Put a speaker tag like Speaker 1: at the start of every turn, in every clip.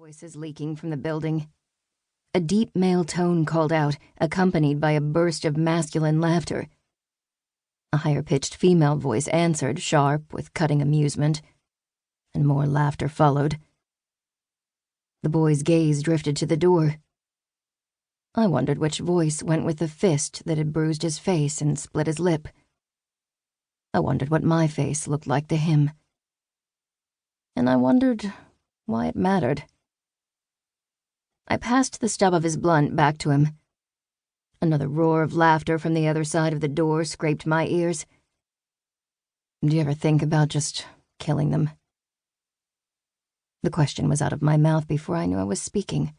Speaker 1: Voices leaking from the building. A deep male tone called out, accompanied by a burst of masculine laughter. A higher-pitched female voice answered, sharp, with cutting amusement, and more laughter followed. The boy's gaze drifted to the door. I wondered which voice went with the fist that had bruised his face and split his lip. I wondered what my face looked like to him. And I wondered why it mattered. I passed the stub of his blunt back to him. Another roar of laughter from the other side of the door scraped my ears. Do you ever think about just killing them? The question was out of my mouth before I knew I was speaking.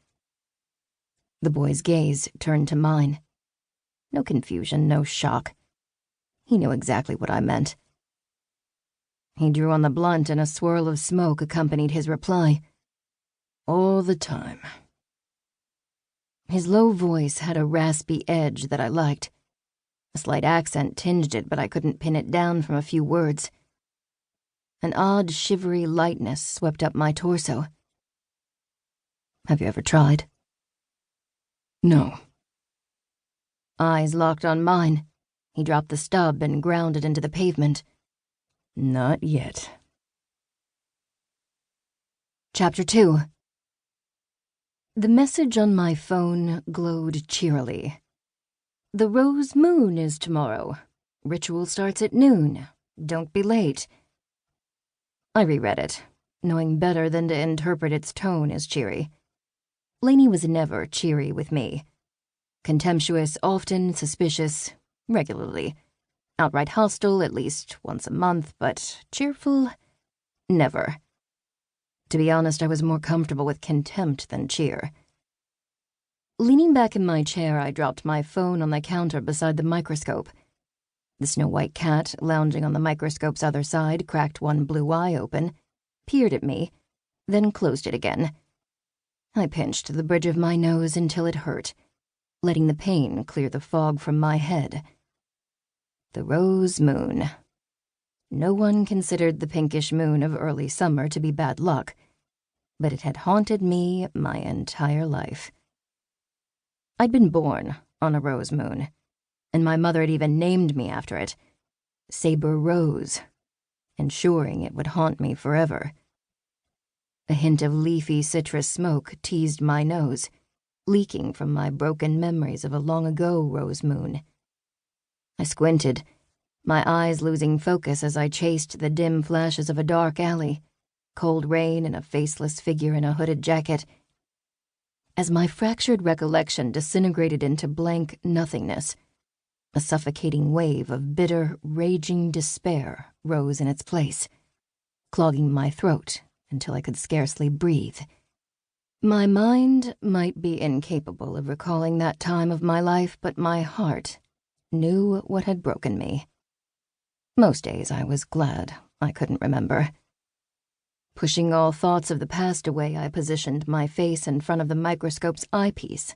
Speaker 1: The boy's gaze turned to mine. No confusion, no shock. He knew exactly what I meant. He drew on the blunt and a swirl of smoke accompanied his reply. All the time. His low voice had a raspy edge that I liked. A slight accent tinged it, but I couldn't pin it down from a few words. An odd, shivery lightness swept up my torso. Have you ever tried? No. Eyes locked on mine. He dropped the stub and ground it into the pavement. Not yet. Chapter 2. The message on my phone glowed cheerily. The rose moon is tomorrow. Ritual starts at noon. Don't be late. I reread it, knowing better than to interpret its tone as cheery. Lainey was never cheery with me. Contemptuous, often suspicious, regularly. Outright hostile at least once a month, but cheerful? Never. To be honest, I was more comfortable with contempt than cheer. Leaning back in my chair, I dropped my phone on the counter beside the microscope. The snow-white cat, lounging on the microscope's other side, cracked one blue eye open, peered at me, then closed it again. I pinched the bridge of my nose until it hurt, letting the pain clear the fog from my head. The rose moon. No one considered the pinkish moon of early summer to be bad luck, but it had haunted me my entire life. I'd been born on a rose moon, and my mother had even named me after it, Saber Rose, ensuring it would haunt me forever. A hint of leafy citrus smoke teased my nose, leaking from my broken memories of a long-ago rose moon. I squinted, my eyes losing focus as I chased the dim flashes of a dark alley, cold rain and a faceless figure in a hooded jacket. As my fractured recollection disintegrated into blank nothingness, a suffocating wave of bitter, raging despair rose in its place, clogging my throat until I could scarcely breathe. My mind might be incapable of recalling that time of my life, but my heart knew what had broken me. Most days I was glad I couldn't remember. Pushing all thoughts of the past away, I positioned my face in front of the microscope's eyepiece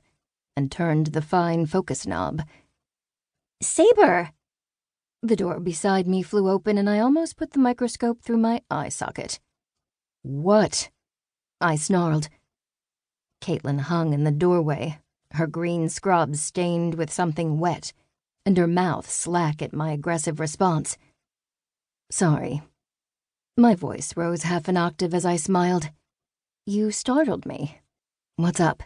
Speaker 1: and turned the fine focus knob. Saber! The door beside me flew open and I almost put the microscope through my eye socket. What? I snarled. Caitlin hung in the doorway, her green scrubs stained with something wet, and her mouth slack at my aggressive response. Sorry. My voice rose half an octave as I smiled. You startled me. What's up?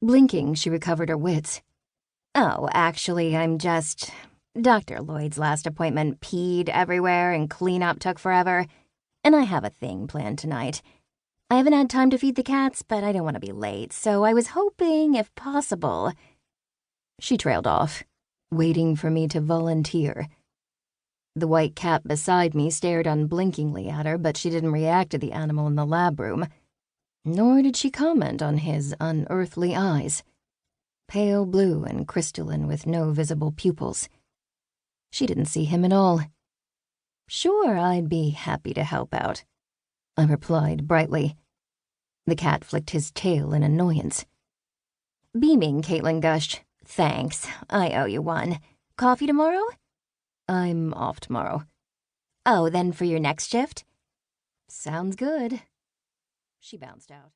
Speaker 1: Blinking, she recovered her wits. Oh, actually, I'm just... Dr. Lloyd's last appointment peed everywhere and cleanup took forever, and I have a thing planned tonight. I haven't had time to feed the cats, but I don't want to be late, so I was hoping, if possible... She trailed off, waiting for me to volunteer. The white cat beside me stared unblinkingly at her, but she didn't react to the animal in the lab room. Nor did she comment on his unearthly eyes, pale blue and crystalline with no visible pupils. She didn't see him at all. Sure, I'd be happy to help out, I replied brightly. The cat flicked his tail in annoyance. Beaming, Caitlin gushed. Thanks, I owe you one. Coffee tomorrow? I'm off tomorrow. Oh, then for your next shift? Sounds good. She bounced out.